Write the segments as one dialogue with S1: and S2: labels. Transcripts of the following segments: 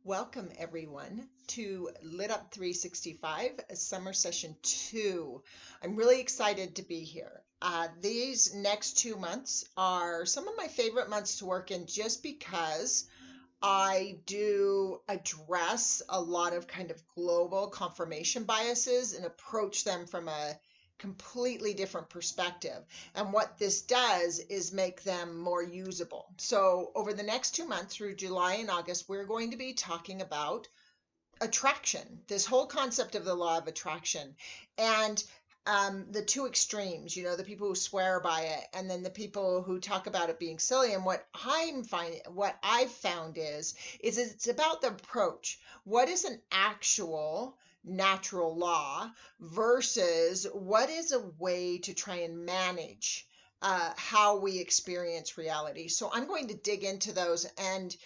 S1: Welcome everyone to Litup 365 Summer Session 2. I'm really excited to be here. These next 2 months are some of my favorite months to work in just because I do address a lot of kind of global confirmation biases and approach them from a completely different perspective. And what this does is make them more usable. So over the next 2 months through July and August, we're going to be talking about attraction, this whole concept of the law of attraction, and the two extremes, the people who swear by it, and then the people who talk about it being silly. And what I've found is it's about the approach. What is an actual natural law versus what is a way to try and manage how we experience reality? So I'm going to dig into those, and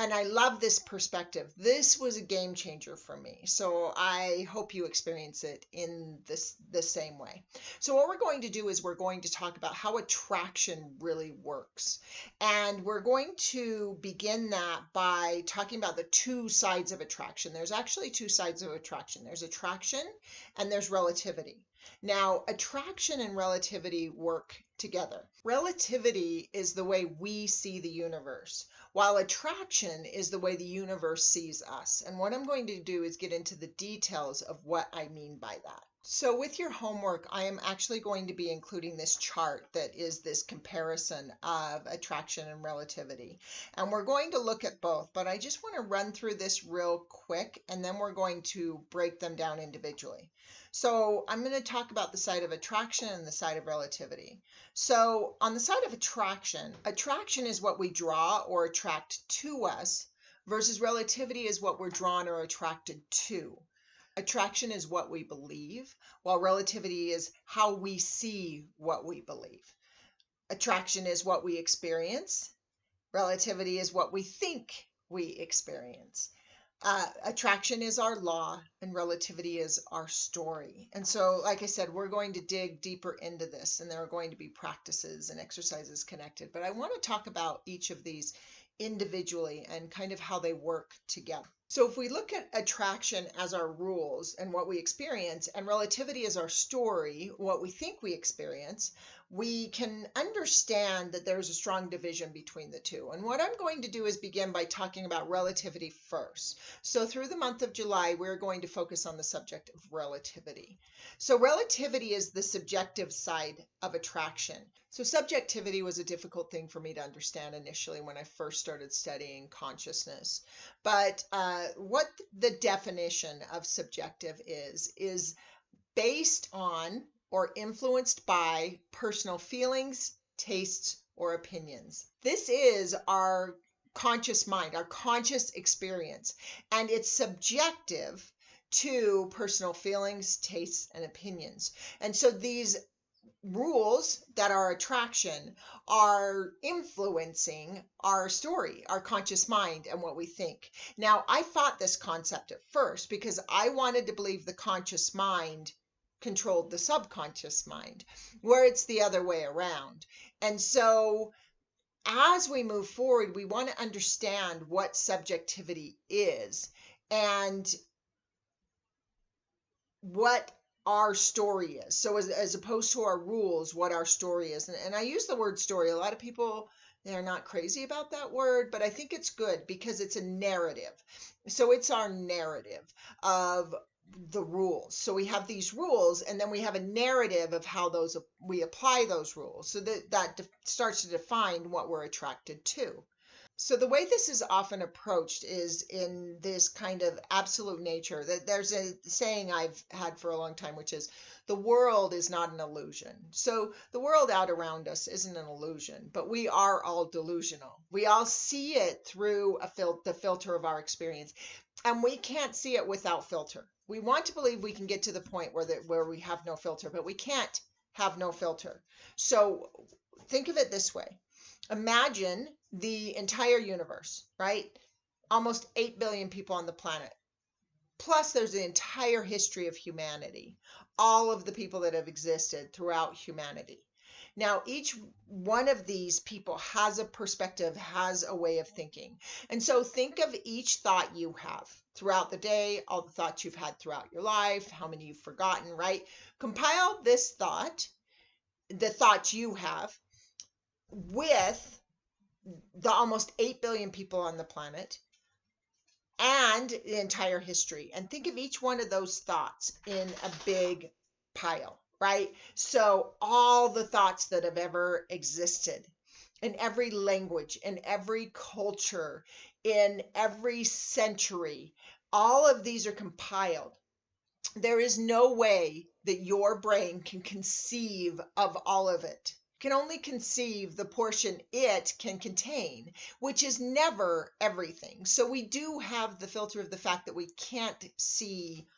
S1: I love this perspective. This was a game changer for me. So I hope you experience it in the same way. So what we're going to do is we're going to talk about how attraction really works. And we're going to begin that by talking about the two sides of attraction. There's actually two sides of attraction. There's attraction and there's relativity. Now, attraction and relativity work together. Relativity is the way we see the universe, while attraction is the way the universe sees us. And what I'm going to do is get into the details of what I mean by that. So with your homework, I am actually going to be including this chart that is this comparison of attraction and relativity. And we're going to look at both, but I just want to run through this real quick, and then we're going to break them down individually. So I'm going to talk about the side of attraction and the side of relativity. So on the side of attraction, attraction is what we draw or attract to us, versus relativity is what we're drawn or attracted to. Attraction is what we believe, while relativity is how we see what we believe. Attraction is what we experience. Relativity is what we think we experience. Attraction is our law and relativity is our story. And so, like I said, we're going to dig deeper into this, and there are going to be practices and exercises connected. But I want to talk about each of these individually and kind of how they work together. So if we look at attraction as our rules and what we experience, and relativity as our story, what we think we experience, we can understand that there's a strong division between the two. And what I'm going to do is begin by talking about relativity first. So through the month of July, we're going to focus on the subject of relativity. So relativity is the subjective side of attraction. So subjectivity was a difficult thing for me to understand initially when I first started studying consciousness. But what the definition of subjective is based on or influenced by personal feelings, tastes, or opinions. This is our conscious mind, our conscious experience, and it's subjective to personal feelings, tastes, and opinions. And so these rules that are attraction are influencing our story, our conscious mind, and what we think. Now, I fought this concept at first because I wanted to believe the conscious mind controlled the subconscious mind, where it's the other way around. And so as we move forward, we want to understand what subjectivity is and what our story is. So as opposed to our rules, what our story is. And I use the word story. A lot of people, they're not crazy about that word, but I think it's good because it's a narrative. So it's our narrative of the rules. So we have these rules, and then we have a narrative of how we apply those rules. So that starts to define what we're attracted to. So the way this is often approached is in this kind of absolute nature. That there's a saying I've had for a long time, which is the world is not an illusion. So the world out around us isn't an illusion, but we are all delusional. We all see it through the filter of our experience, and we can't see it without filter. We want to believe we can get to the point where we have no filter, but we can't have no filter. So think of it this way. Imagine the entire universe, right? Almost 8 billion people on the planet. Plus there's the entire history of humanity, all of the people that have existed throughout humanity. Now, each one of these people has a perspective, has a way of thinking. And so think of each thought you have throughout the day, all the thoughts you've had throughout your life, how many you've forgotten, right? Compile this thought, the thoughts you have, with the almost 8 billion people on the planet and the entire history. And think of each one of those thoughts in a big pile, right? So all the thoughts that have ever existed in every language, in every culture, in every century, all of these are compiled. There is no way that your brain can conceive of all of it. Can only conceive the portion it can contain, which is never everything. So we do have the filter of the fact that we can't see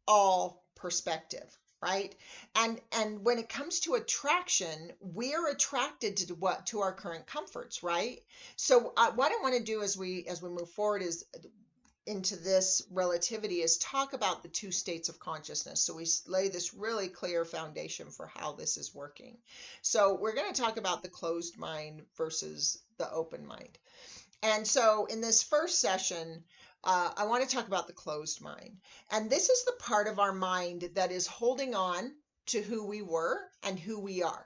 S1: all perspective, right? And when it comes to attraction, we're attracted to what, to our current comforts, right? So what I want to do as we move forward is into this relativity is talk about the two states of consciousness. So we lay this really clear foundation for how this is working. So we're going to talk about the closed mind versus the open mind. And so in this first session, I want to talk about the closed mind. And this is the part of our mind that is holding on to who we were and who we are.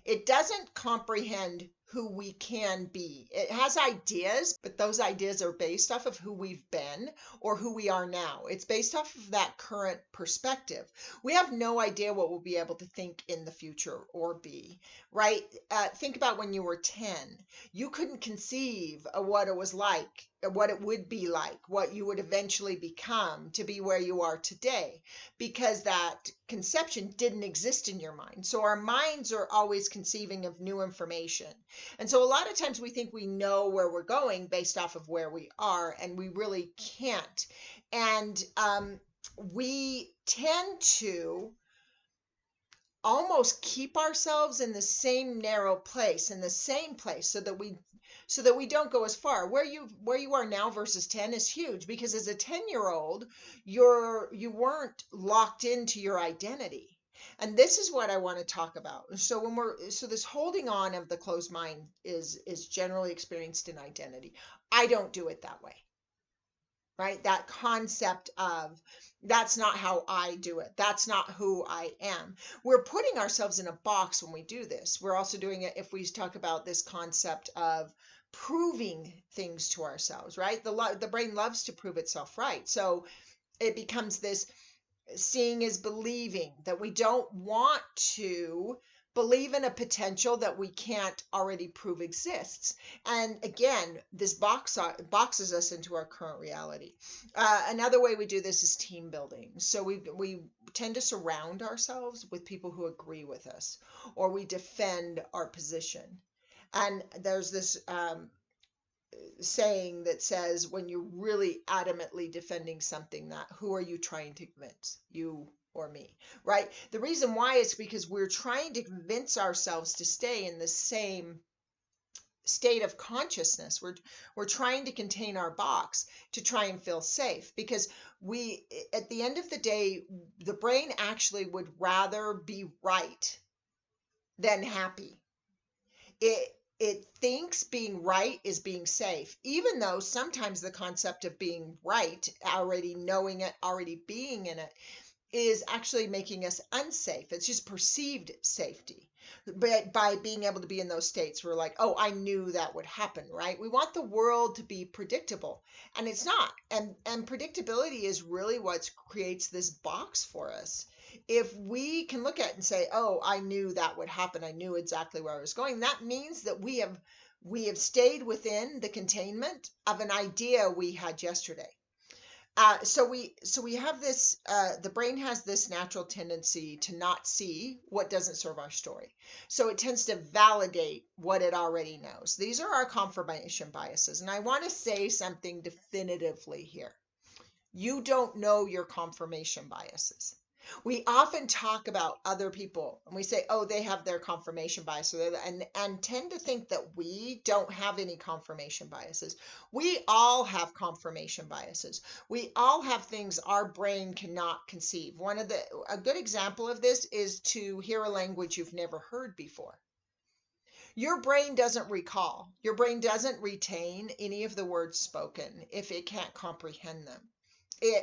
S1: It doesn't comprehend who we can be. It has ideas, but those ideas are based off of who we've been or who we are now. It's based off of that current perspective. We have no idea what we'll be able to think in the future or be, right? Think about when you were 10. You couldn't conceive of what it was like, what it would be like, what you would eventually become to be where you are today, because that conception didn't exist in your mind. So our minds are always conceiving of new information. And so a lot of times we think we know where we're going based off of where we are, and we really can't. And we tend to almost keep ourselves in the same narrow place, in the same place, so that we don't go as far. Where you are now versus 10 is huge, because as a 10-year-old, you weren't locked into your identity. And this is what I want to talk about. So this holding on of the closed mind is generally experienced in identity. I don't do it that way. Right? That concept of that's not how I do it. That's not who I am. We're putting ourselves in a box when we do this. We're also doing it if we talk about this concept of proving things to ourselves, right? The brain loves to prove itself right. So it becomes this seeing is believing, that we don't want to believe in a potential that we can't already prove exists. And again, this boxes us into our current reality. Another way we do this is team building. So we tend to surround ourselves with people who agree with us, or we defend our position. And there's this saying that says, when you're really adamantly defending something, that who are you trying to convince, you or me, right? The reason why is because we're trying to convince ourselves to stay in the same state of consciousness. We're trying to contain our box to try and feel safe, because we, at the end of the day, the brain actually would rather be right than happy. It thinks being right is being safe, even though sometimes the concept of being right, already knowing it, already being in it, is actually making us unsafe. It's just perceived safety. But by being able to be in those states, we're like, oh, I knew that would happen, right? We want the world to be predictable, and it's not. And predictability is really what creates this box for us. If we can look at it and say, oh, I knew that would happen, I knew exactly where I was going, that means that we have stayed within the containment of an idea we had yesterday. So we have this, the brain has this natural tendency to not see what doesn't serve our story. So it tends to validate what it already knows. These are our confirmation biases. And I want to say something definitively here. You don't know your confirmation biases. We often talk about other people and we say, oh, they have their confirmation bias, and tend to think that we don't have any confirmation biases. We all have confirmation biases. We all have things our brain cannot conceive. A good example of this is to hear a language you've never heard before. Your brain doesn't recall. Your brain doesn't retain any of the words spoken if it can't comprehend them.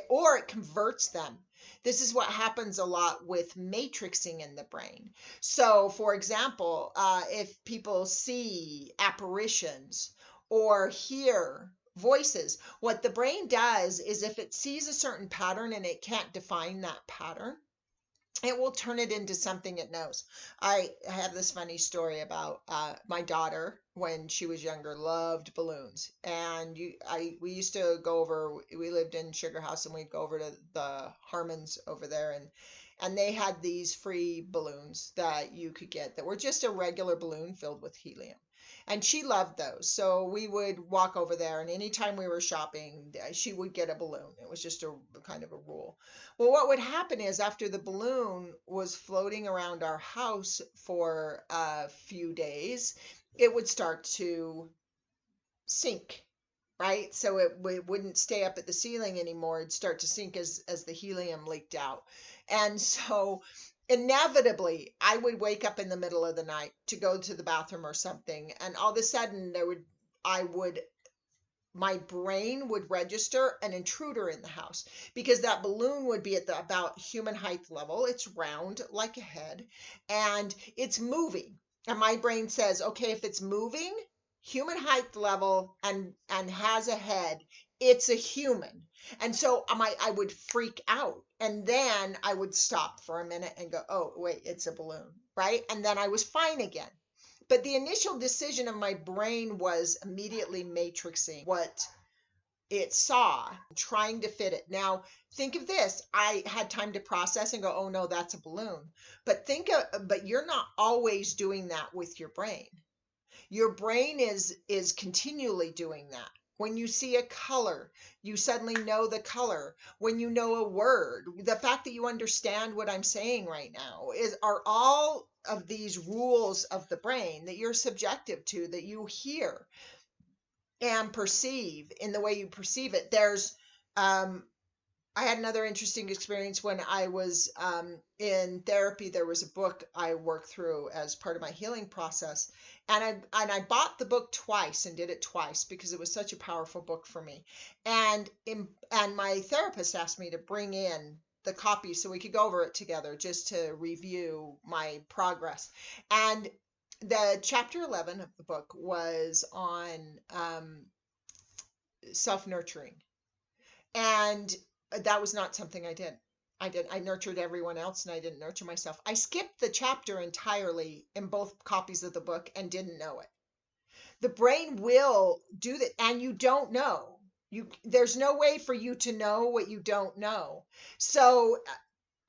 S1: Or it converts them. This is what happens a lot with matrixing in the brain. So, for example, if people see apparitions or hear voices, what the brain does is if it sees a certain pattern and it can't define that pattern, it will turn it into something it knows. I have this funny story about my daughter when she was younger, loved balloons. And we used to go over, we lived in Sugar House, and we'd go over to the Harmons over there, and they had these free balloons that you could get that were just a regular balloon filled with helium. And she loved those. So we would walk over there, and anytime we were shopping, she would get a balloon. It was just a kind of a rule. Well, what would happen is after the balloon was floating around our house for a few days, it would start to sink, right? So it wouldn't stay up at the ceiling anymore. It'd start to sink as the helium leaked out. And so inevitably, I would wake up in the middle of the night to go to the bathroom or something, and all of a sudden my brain would register an intruder in the house, because that balloon would be at the about human height level. It's round like a head, and it's moving. And my brain says, okay, if it's moving, human height level, and has a head, it's a human. And so I would freak out, and then I would stop for a minute and go, oh, wait, it's a balloon, right? And then I was fine again. But the initial decision of my brain was immediately matrixing what it saw, trying to fit it. Now, think of this. I had time to process and go, oh no, that's a balloon. But you're not always doing that with your brain. Your brain is continually doing that. When you see a color, you suddenly know the color. When you know a word, the fact that you understand what I'm saying right now are all of these rules of the brain that you're subjective to, that you hear and perceive in the way you perceive it. I had another interesting experience when I was in therapy. There was a book I worked through as part of my healing process, and I bought the book twice and did it twice because it was such a powerful book for me. And my therapist asked me to bring in the copy so we could go over it together just to review my progress. And the chapter 11 of the book was on self-nurturing, and that was not something I did. I nurtured everyone else and I didn't nurture myself. I skipped the chapter entirely in both copies of the book and didn't know it. The brain will do that, and you don't know. There's no way for you to know what you don't know. So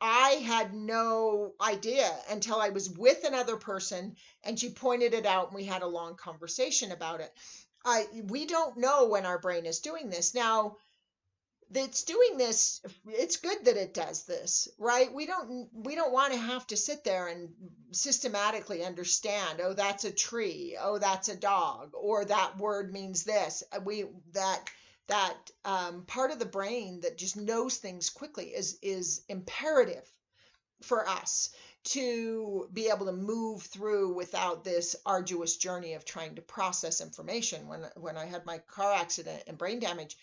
S1: I had no idea until I was with another person and she pointed it out and we had a long conversation about it. We don't know when our brain is doing this. Now, it's doing this, it's good that it does this, right? We don't want to have to sit there and systematically understand, oh, that's a tree, oh, that's a dog, or that word means this. That part of the brain that just knows things quickly is imperative for us to be able to move through without this arduous journey of trying to process information. When I had my car accident and brain damage,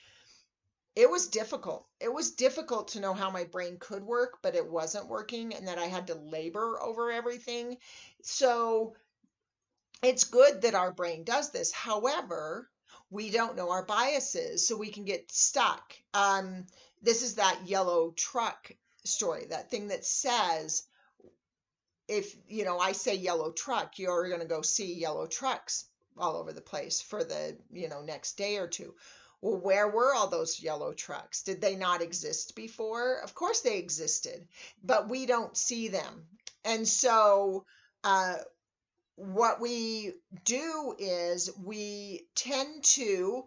S1: it was difficult. It was difficult to know how my brain could work, but it wasn't working, and that I had to labor over everything. So it's good that our brain does this. However, we don't know our biases, so we can get stuck. This is that yellow truck story, that thing that says, if I say yellow truck, you're going to go see yellow trucks all over the place for the next day or two. Well, where were all those yellow trucks? Did they not exist before? Of course they existed, but we don't see them. And so what we do is we tend to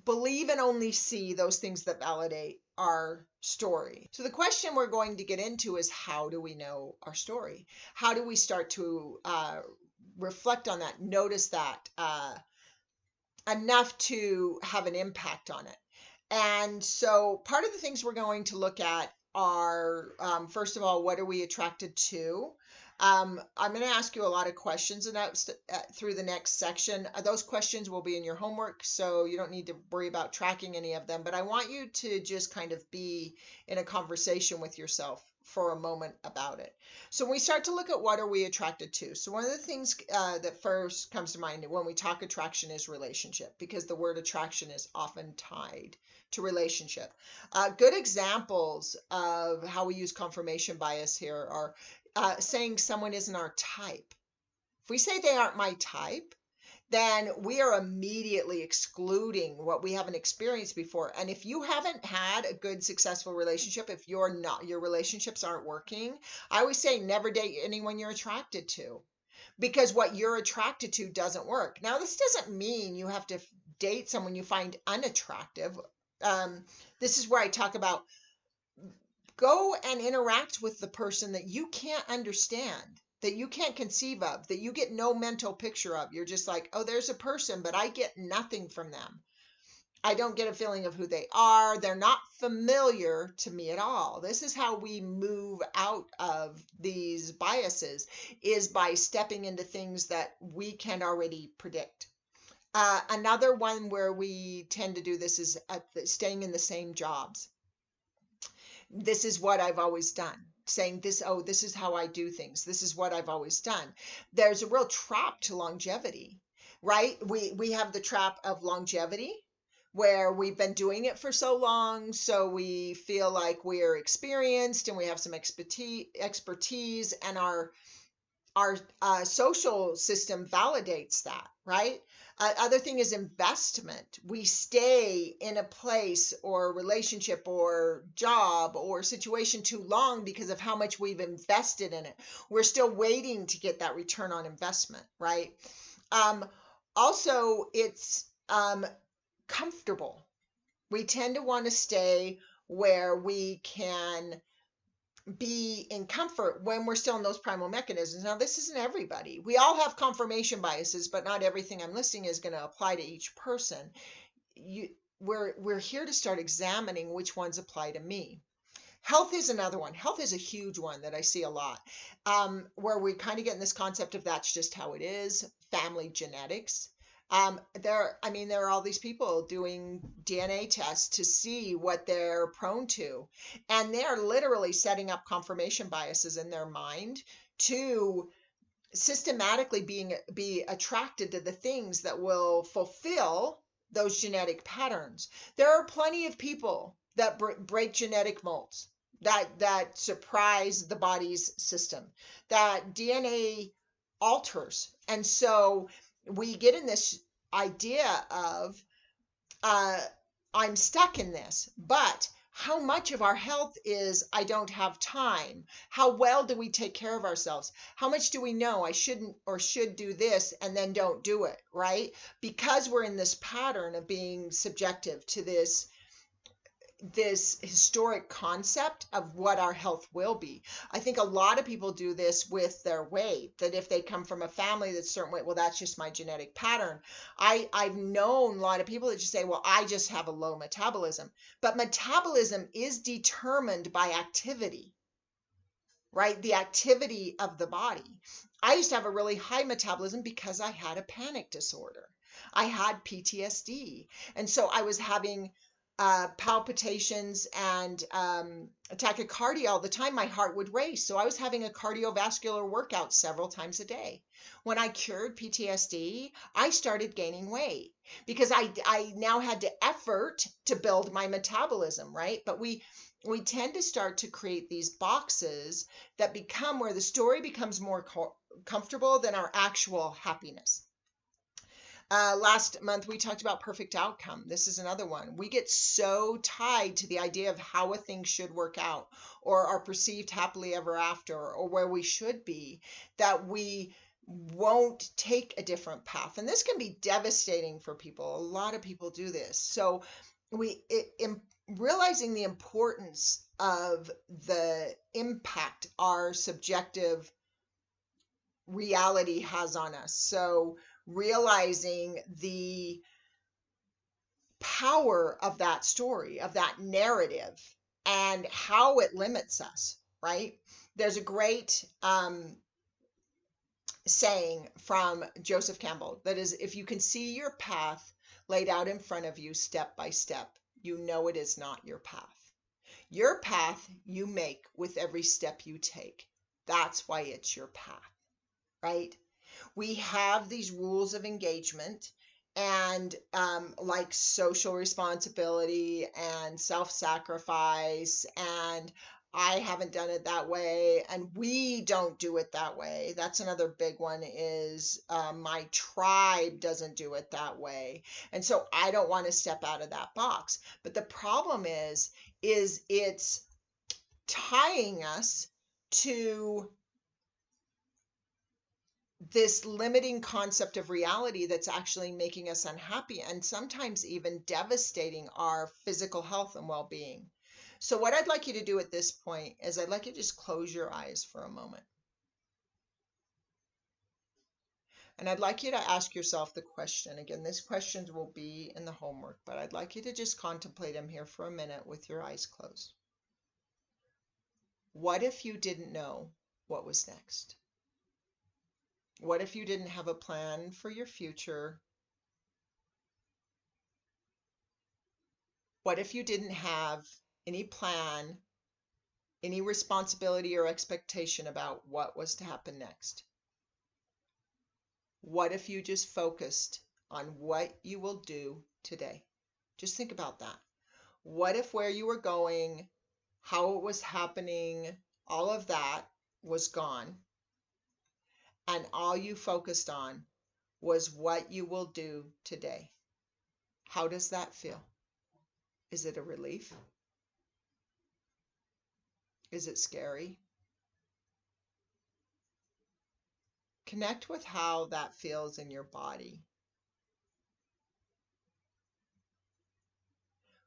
S1: believe and only see those things that validate our story. So the question we're going to get into is, how do we know our story? How do we start to reflect on that, notice that enough to have an impact on it? And so part of the things we're going to look at are, first of all, what are we attracted to? I'm going to ask you a lot of questions and that's through the next section. Those questions will be in your homework, so you don't need to worry about tracking any of them. But I want you to just kind of be in a conversation with yourself for a moment about it. So when we start to look at what are we attracted to, so one of the things that first comes to mind when we talk attraction is relationship, because the word attraction is often tied to relationship. Good examples of how we use confirmation bias here are saying someone isn't our type. If we say they aren't my type, then we are immediately excluding what we haven't experienced before. And if you haven't had a good, successful relationship, if your relationships aren't working, I always say never date anyone you're attracted to, because what you're attracted to doesn't work. Now, this doesn't mean you have to date someone you find unattractive. This is where I talk about go and interact with the person that you can't understand, that you can't conceive of, that you get no mental picture of. You're just like, oh, there's a person, but I get nothing from them. I don't get a feeling of who they are. They're not familiar to me at all. This is how we move out of these biases, is by stepping into things that we can already predict. Another one where we tend to do this is staying in the same jobs. This is what I've always done. Saying this, oh, this is how I do things. This is what I've always done. There's a real trap to longevity, right? We have the trap of longevity, where we've been doing it for so long, so we feel like we're experienced and we have some expertise, and our social system validates that, right? Other thing is investment. We stay in a place or relationship or job or situation too long because of how much we've invested in it. We're still waiting to get that return on investment, right? Also, it's comfortable. We tend to want to stay where we can be in comfort when we're still in those primal mechanisms. Now, this isn't everybody. We all have confirmation biases, but not everything I'm listing is going to apply to each person. We're here to start examining which ones apply to me. Health is another one. Health is a huge one that I see a lot, where we kind of get in this concept of that's just how it is. Family genetics. There are all these people doing DNA tests to see what they're prone to, and they're literally setting up confirmation biases in their mind to systematically be attracted to the things that will fulfill those genetic patterns. There are plenty of people that break genetic molds, that surprise the body's system, that DNA alters, and so we get in this idea of I'm stuck in this, but how much of our health is I don't have time? How well do we take care of ourselves? How much do we know I shouldn't or should do this and then don't do it, right? Because we're in this pattern of being subjective to this historic concept of what our health will be. I think a lot of people do this with their weight, that if they come from a family that's certain weight, well, that's just my genetic pattern. I've known a lot of people that just say, well, I just have a low metabolism. But metabolism is determined by activity, right? The activity of the body. I used to have a really high metabolism because I had a panic disorder. I had PTSD. And so I was having palpitations and tachycardia all the time. My heart would race. So I was having a cardiovascular workout several times a day. When I cured PTSD, I started gaining weight because I now had to effort to build my metabolism, right? But we tend to start to create these boxes that become where the story becomes more comfortable than our actual happiness. Last month, we talked about perfect outcome. This is another one. We get so tied to the idea of how a thing should work out, or are perceived happily ever after, or where we should be, that we won't take a different path. And this can be devastating for people. A lot of people do this. So realizing the importance of the impact our subjective reality has on us. So realizing the power of that story, of that narrative, and how it limits us, right? There's a great saying from Joseph Campbell that is, if you can see your path laid out in front of you step by step, you know it is not your path. Your path you make with every step you take. That's why it's your path, right? We have these rules of engagement and like social responsibility and self-sacrifice, and I haven't done it that way and we don't do it that way. That's another big one, is my tribe doesn't do it that way, and so I don't want to step out of that box. But the problem is it's tying us to this limiting concept of reality that's actually making us unhappy and sometimes even devastating our physical health and well-being. So what I'd like you to do at this point is I'd like you to just close your eyes for a moment. And I'd like you to ask yourself the question. Again, these questions will be in the homework, but I'd like you to just contemplate them here for a minute with your eyes closed. What if you didn't know what was next? What if you didn't have a plan for your future? What if you didn't have any plan, any responsibility or expectation about what was to happen next? What if you just focused on what you will do today? Just think about that. What if where you were going, how it was happening, all of that was gone, and all you focused on was what you will do today? How does that feel? Is it a relief? Is it scary? Connect with how that feels in your body.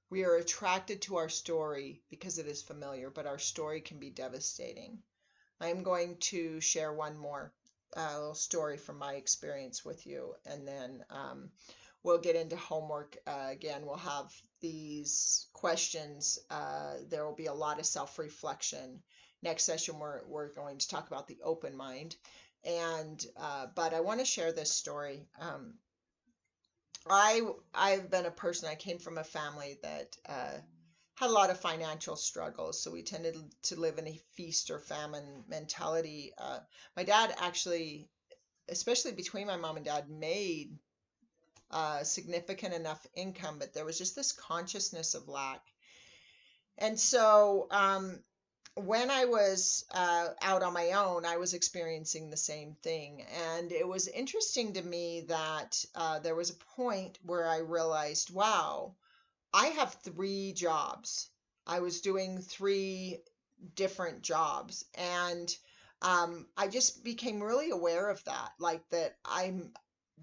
S1: We are attracted to our story because it is familiar, but our story can be devastating. I'm going to share one more little story from my experience with you, and then we'll get into homework. Again, we'll have these questions. There will be a lot of self-reflection. Next session, we're going to talk about the open mind. And but I want to share this story. I've been a person, I came from a family that had a lot of financial struggles, so we tended to live in a feast or famine mentality. My dad actually, especially between my mom and dad, made significant enough income, but there was just this consciousness of lack. And so when I was out on my own, I was experiencing the same thing. And it was interesting to me that there was a point where I realized, wow, I have 3 jobs. I was doing 3 different jobs. And I just became really aware of that, like that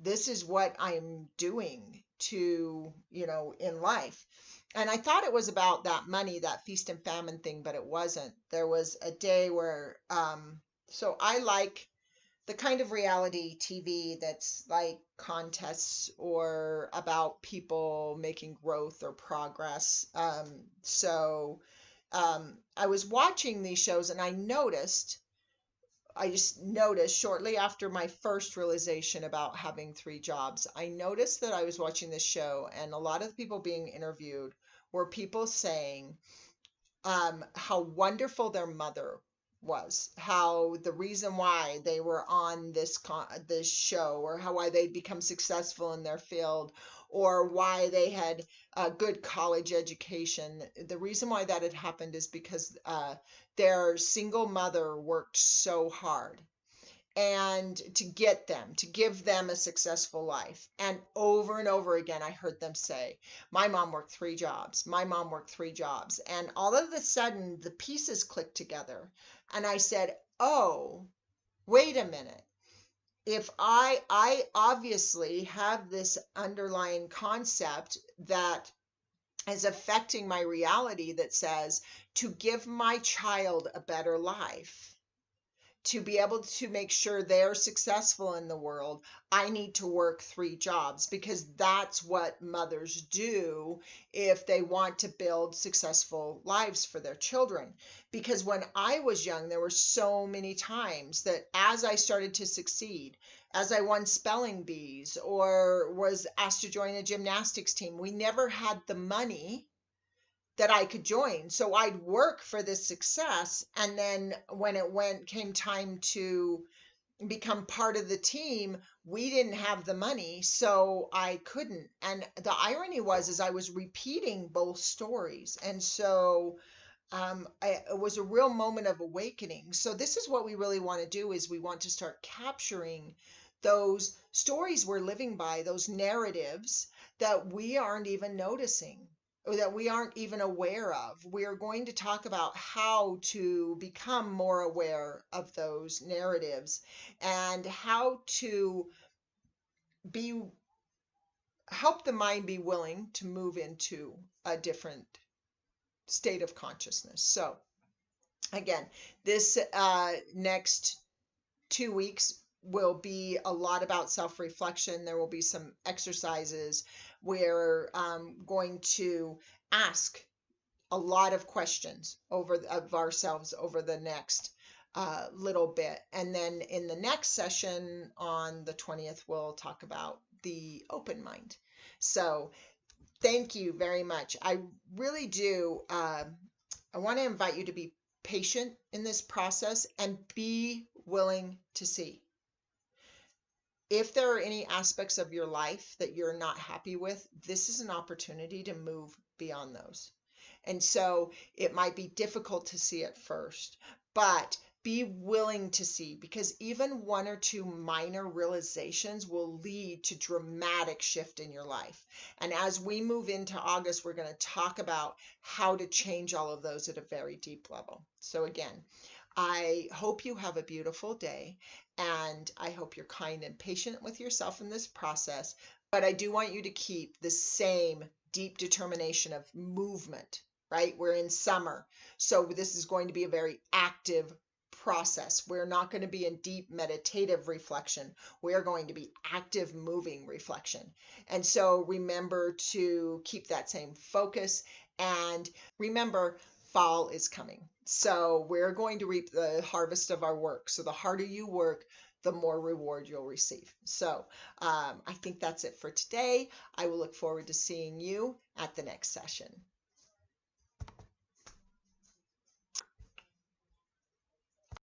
S1: this is what I'm doing to, in life. And I thought it was about that money, that feast and famine thing, but it wasn't. There was a day where, so I like the kind of reality TV that's like contests or about people making growth or progress. I was watching these shows and I just noticed shortly after my first realization about having 3 jobs, I noticed that I was watching this show and a lot of the people being interviewed were people saying how wonderful their mother was, how the reason why they were on this show, or why they'd become successful in their field, or why they had a good college education. The reason why that had happened is because their single mother worked so hard and to give them a successful life. And over again, I heard them say, my mom worked 3 jobs. My mom worked 3 jobs. And all of a sudden, the pieces clicked together. And I said, oh, wait a minute. If I obviously have this underlying concept that is affecting my reality that says to give my child a better life, to be able to make sure they're successful in the world, I need to work 3 jobs, because that's what mothers do if they want to build successful lives for their children. Because when I was young, there were so many times that as I started to succeed, as I won spelling bees or was asked to join a gymnastics team, we never had the money that I could join. So I'd work for this success. And then when came time to become part of the team, we didn't have the money, so I couldn't. And the irony was, is I was repeating both stories. And so it was a real moment of awakening. So this is what we really want to do, is we want to start capturing those stories we're living by, those narratives that we aren't even noticing or that we aren't even aware of. We are going to talk about how to become more aware of those narratives and how to be help the mind be willing to move into a different state of consciousness. So again, this next 2 weeks will be a lot about self-reflection. There will be some exercises. We're going to ask a lot of questions of ourselves over the next little bit. And then in the next session on the 20th, we'll talk about the open mind. So thank you very much. I really do. I want to invite you to be patient in this process and be willing to see. If there are any aspects of your life that you're not happy with, this is an opportunity to move beyond those. And so it might be difficult to see at first, but be willing to see, because even 1 or 2 minor realizations will lead to dramatic shift in your life. And as we move into August, we're going to talk about how to change all of those at a very deep level. So again, I hope you have a beautiful day, and I hope you're kind and patient with yourself in this process. But I do want you to keep the same deep determination of movement, right? We're in summer, so this is going to be a very active process. We're not going to be in deep meditative reflection. We are going to be active moving reflection. And so remember to keep that same focus, and remember, fall is coming. So we're going to reap the harvest of our work. So the harder you work, the more reward you'll receive. So I think that's it for today. I will look forward to seeing you at the next session.